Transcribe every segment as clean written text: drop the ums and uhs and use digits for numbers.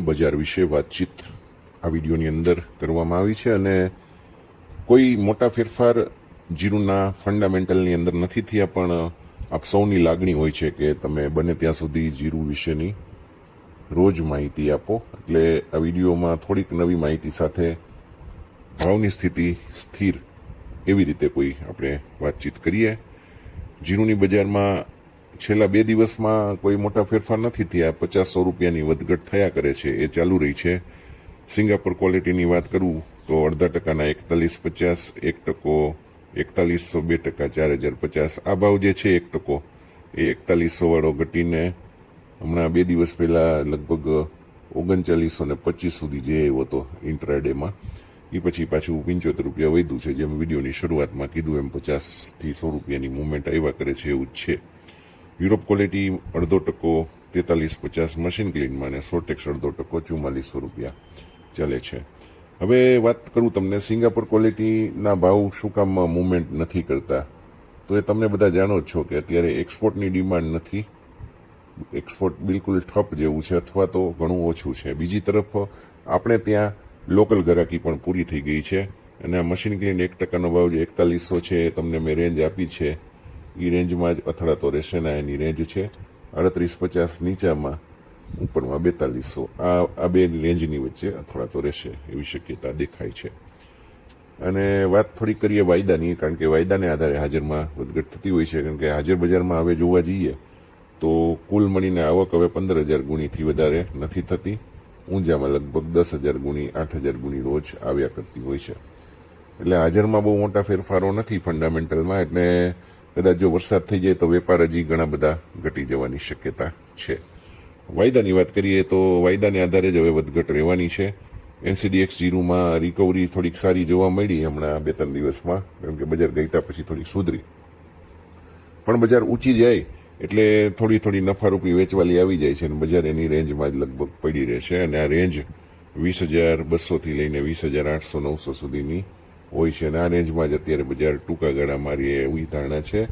બજાર વિશે વાતચીત આ વિડીયોની અંદર કરવામાં આવી છે અને કોઈ મોટા ફેરફાર જીરુના ફંડામેન્ટલની અંદર નથી થયા, પણ આપ સૌની લાગણી હોય છે કે તમે બને ત્યાં સુધી જીરુ વિશેની રોજ માહિતી આપો. એટલે આ વિડીયોમાં થોડીક નવી માહિતી સાથે ભાવની સ્થિતિ સ્થિર એવી રીતે કોઈ આપણે વાતચીત કરીએ. જીરુની બજારમાં છેલ્લા 2 દિવસમાં કોઈ મોટા ફેરફાર નથી થયા. 50-100 રૂપિયાની વધઘટ થયા કરે છે, એ ચાલુ રહી છે. સિંગાપુર ક્વોલિટીની વાત કરું તો 0.5% 41.50, 1% 4100, 2% 4050. આ ભાવ જે છે 1% એ 4100 વાળો ઘટીને હમણાં 2 દિવસ પહેલા લગભગ 3925 સુધી જે આવ્યો હતો ઇન્ટ્રાડેમાં, એ પછી પાછું 75 રૂપિયા વધ્યું છે. જેમ વિડીયોની શરૂઆતમાં કીધું એમ 50થી 100 રૂપિયાની મુવમેન્ટ આવ્યા કરે છે, એવું જ છે. યુરોપ ક્વોલિટી 0.5% 43.50 મશીન ક્લીનમાં, અને સોટેક્સ 0.5% 4400 રૂપિયા ચાલે છે. હવે વાત કરું તમને સિંગાપુર ક્વોલિટીના ભાવ શું કામ મુવમેન્ટ નથી કરતા, તો એ તમને બધા જાણો જ છો કે અત્યારે એક્સપોર્ટની ડિમાન્ડ નથી. એક્સપોર્ટ બિલકુલ ઠપ જેવું છે, અથવા તો ઘણું ઓછું છે. બીજી તરફ આપણે ત્યાં લોકલ ગ્રાહકી પણ પૂરી થઈ ગઈ છે, અને આ મશીન ક્લીન 1%નો ભાવ જે 4100 છે, એ તમને મેં રેન્જ આપી છે, એ રેન્જમાં જ અથડાતો રહેશે. ને એની રેન્જ છે 3850 નીચામાં, ઉપરમાં 4200. આ બે રેન્જની વચ્ચે અથડાતો રહેશે એવી શક્યતા દેખાય છે. અને વાત થોડી કરીએ વાયદાની, કારણ કે વાયદાને આધારે હાજરમાં વધઘટ થતી હોય છે. કારણ કે હાજર બજારમાં હવે જોવા જઈએ તો કુલ મળીને આવક હવે 15,000 ગુણીથી વધારે નથી થતી. ઊંઝામાં લગભગ 10,000 ગુણી, 8,000 ગુણી રોજ આવ્યા કરતી હોય છે. એટલે હાજરમાં બહુ મોટા ફેરફારો નથી ફંડામેન્ટલમાં. એટલે કદાચ જો વરસાદ થઈ જાય તો વેપાર હજી ઘણા બધા ઘટી જવાની શક્યતા છે. વાયદાની વાત કરીએ તો વાયદાને આધારે જ હવે વધઘટ રહેવાની છે. NCDX જીરુમાં રિકવરી થોડીક સારી જોવા મળી હમણાં 2-3 દિવસમાં, કારણ કે બજાર ઘટ્યા પછી થોડીક સુધરી. પણ બજાર ઊંચી જાય એટલે થોડી નફારૂપી વેચવાલી આવી જાય છે, અને બજાર એની રેન્જમાં જ લગભગ પડી રહે છે. અને આ રેન્જ 20,200થી લઈને 20,800-900 સુધીની હોય છે. અને આ રેન્જમાં જ અત્યારે બજાર ટૂંકા ગાળા મારી એવી ધારણા છે.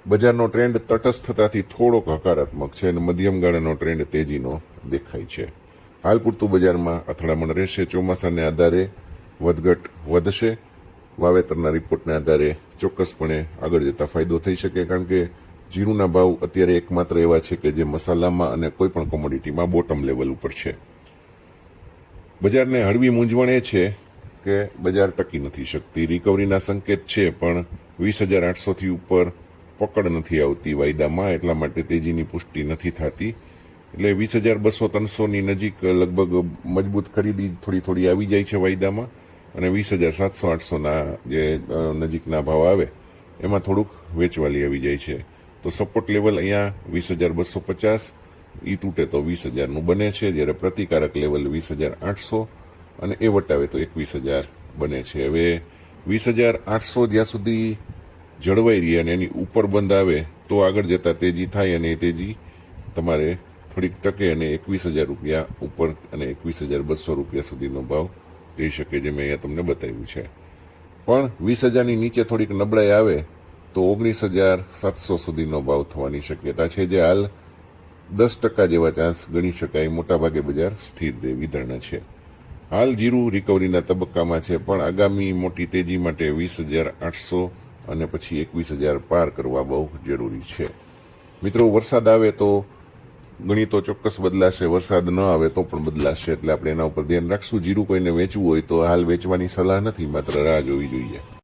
બજારનો ટ્રેન્ડ તટસ્થતાથી થોડોક હકારાત્મક છે, અને મધ્યમ ગાળાનો ટ્રેન્ડ તેજીનો દેખાય છે. હાલ પૂરતું બજારમાં અથડામણ રહેશે. ચોમાસાને આધારે વધઘટ વધશે. વાવેતરના રિપોર્ટને આધારે ચોક્કસપણે આગળ જતા ફાયદો થઈ શકે, કારણ કે જીરુના ભાવ અત્યારે એકમાત્ર એવા છે કે જે મસાલામાં અને કોઈ પણ કોમોડિટીમાં બોટમ લેવલ ઉપર છે. બજારને હળવી મૂંઝવણ એ છે કે બજાર ટકી નથી શકતી. રિકવરીના સંકેત છે, પણ 20,800થી ઉપર પકડ નથી આવતી વાયદામાં, એટલા માટે તેજીની પુષ્ટિ નથી થતી. એટલે 20,200-300ની નજીક લગભગ મજબૂત ખરીદી થોડી આવી જાય છે વાયદામાં, અને 20,700-800ના જે નજીકના ભાવ આવે એમાં થોડુંક વેચવાલી આવી જાય છે. તો સપોર્ટ લેવલ અહીંયા 20,250, એ તૂટે તો 20,000નું બને છે, જ્યારે પ્રતિકારક લેવલ 20,800, અને એ વટાવે તો 21,000 બને છે. હવે 20,800 જ્યાં સુધી જળવાઈ રહી અને એની ઉપર બંધ આવે તો આગળ જતા તેજી થાય, અને એ તેજી તમારે થોડીક ટકે અને 21,000 રૂપિયા ઉપર અને 21,200 રૂપિયા સુધીનો ભાવ જઈ શકે, જે મેં અહીંયા તમને બતાવ્યું છે. પણ 20,000ની નીચે થોડીક નબળાઈ આવે તો 19,700 સુધીનો ભાવ થવાની શક્યતા છે, જે હાલ 10% જેવા ચાન્સ ગણી શકાય. મોટાભાગે બજાર સ્થિર રહેવી ધારણા છે. હાલ જીરુ રિકવરીના તબક્કામાં છે, પણ આગામી મોટી તેજી માટે 20,800 અને પછી 21,000 પાર કરવા બહુ જરૂરી છે. મિત્રો, વરસાદ આવે તો ગણિતો ચોક્કસ બદલાશે, વરસાદ ન આવે તો પણ બદલાશે. એટલે આપણે એના ઉપર ધ્યાન રાખશું. જીરુ કોઈને વેચવું હોય તો હાલ વેચવાની સલાહ નથી, માત્ર રાહ જોવી જોઈએ.